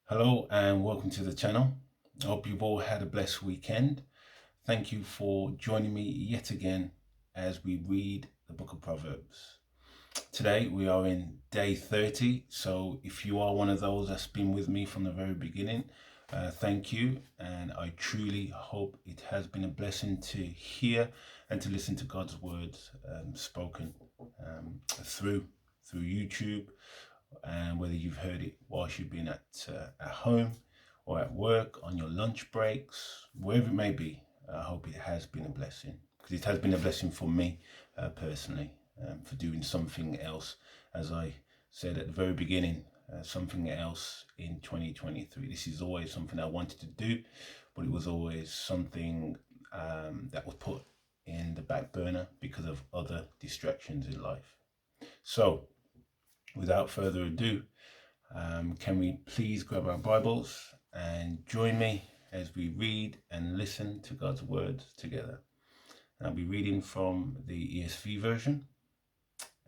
Hello and welcome to the channel. I hope you've all had a blessed weekend. Thank you for joining me yet again as we read the book of Proverbs. Today we are in day 30, so if you are one of those that's been with me from the very beginning, thank you, and I truly hope it has been a blessing to hear and to listen to God's words spoken through YouTube, and whether you've heard it whilst you've been at home or at work, on your lunch breaks, wherever it may be. I hope it has been a blessing, because it has been a blessing for me personally, for doing something else, as I said at the very beginning, something else in 2023. This is always something I wanted to do, but it was always something that was put in the back burner because of other distractions in life. So without further ado, can we please grab our Bibles and join me as we read and listen to God's words together. And I'll be reading from the ESV version,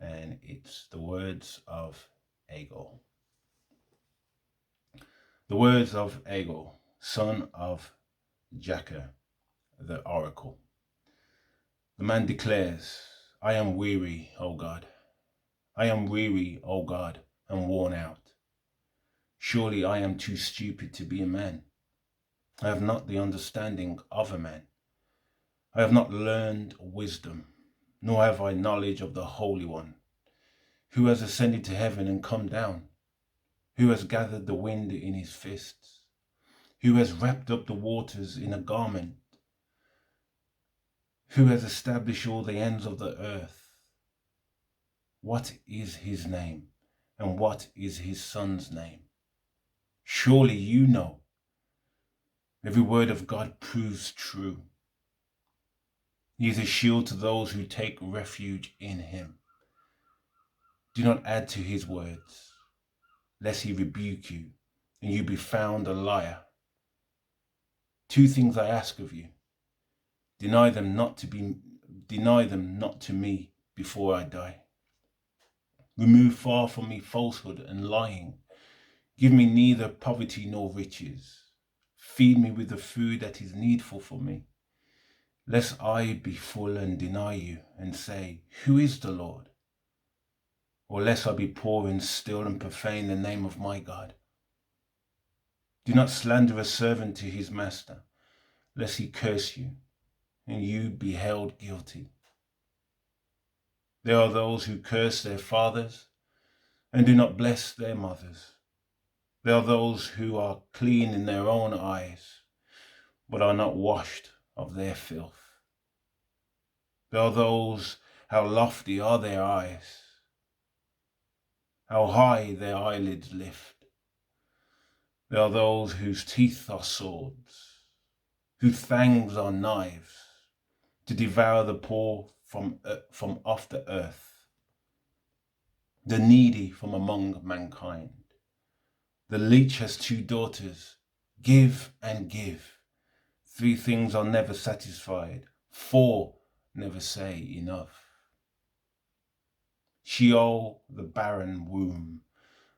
and it's the words of Agur. The words of Agur, son of Jakeh, the oracle. The man declares, I am weary, O God. I am weary, O God, and worn out. Surely I am too stupid to be a man. I have not the understanding of a man. I have not learned wisdom, nor have I knowledge of the Holy One. Who has ascended to heaven and come down? Who has gathered the wind in his fists? Who has wrapped up the waters in a garment? Who has established all the ends of the earth? What is his name, and what is his son's name? Surely you know. Every word of God proves true. He is a shield to those who take refuge in him. Do not add to his words, lest he rebuke you, and you be found a liar. Two things I ask of you. Deny them not to me before I die. Remove far from me falsehood and lying. Give me neither poverty nor riches. Feed me with the food that is needful for me, lest I be full and deny you and say, who is the Lord? Or lest I be poor and steal and profane the name of my God. Do not slander a servant to his master, lest he curse you, and you be held guilty. There are those who curse their fathers and do not bless their mothers. There are those who are clean in their own eyes, but are not washed of their filth. There are those, how lofty are their eyes, how high their eyelids lift. There are those whose teeth are swords, whose fangs are knives, to devour the poor from off the earth, the needy from among mankind. The leech has two daughters, give and give. Three things are never satisfied, four never say enough. Sheol, the barren womb,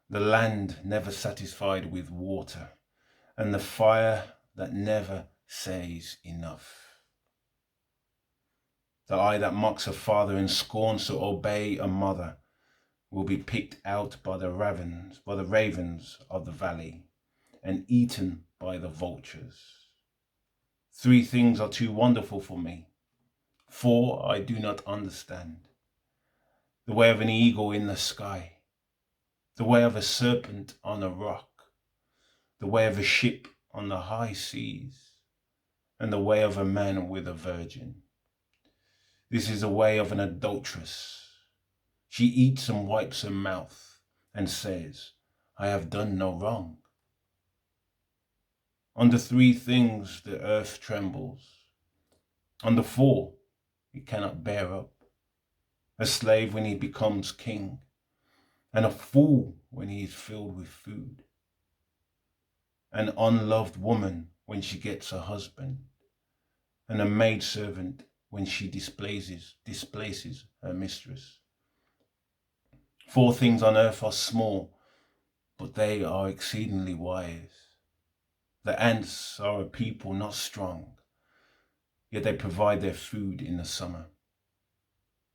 the land never satisfied with water, and the fire that never says enough. The eye that mocks a father and scorns to obey a mother will be picked out by the ravens of the valley, and eaten by the vultures. Three things are too wonderful for me, four I do not understand. The way of an eagle in the sky, the way of a serpent on a rock, the way of a ship on the high seas, and the way of a man with a virgin. This is the way of an adulteress. She eats and wipes her mouth and says, I have done no wrong. On the three things the earth trembles. On the four it cannot bear up. A slave when he becomes king, and a fool when he is filled with food. An unloved woman when she gets a husband, and a maidservant when she displaces her mistress. Four things on earth are small, but they are exceedingly wise. The ants are a people not strong, yet they provide their food in the summer.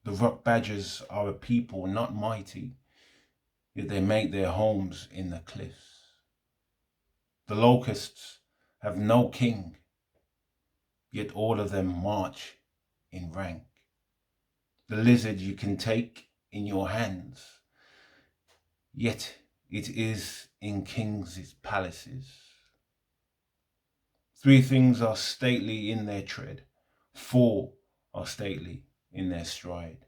The rock badgers are a people not mighty, yet they make their homes in the cliffs. The locusts have no king, yet all of them march in rank. The lizard you can take in your hands, yet it is in kings' palaces. 3 things are stately in their tread, 4 are stately in their stride.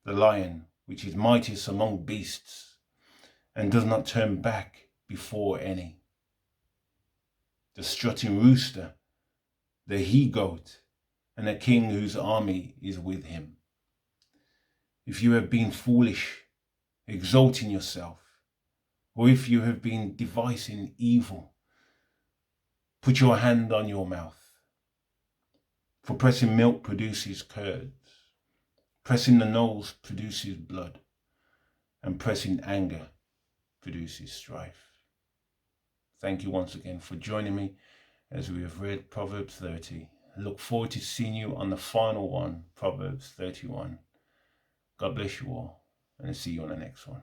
The lion, which is mightiest among beasts, and does not turn back before any. The strutting rooster, the he-goat, and a king whose army is with him. If you have been foolish, exalting yourself, or if you have been devising evil, put your hand on your mouth. For pressing milk produces curds, pressing the nose produces blood, and pressing anger produces strife. Thank you once again for joining me as we have read Proverbs 30. I look forward to seeing you on the final one, Proverbs 31. God bless you all, and I'll see you on the next one.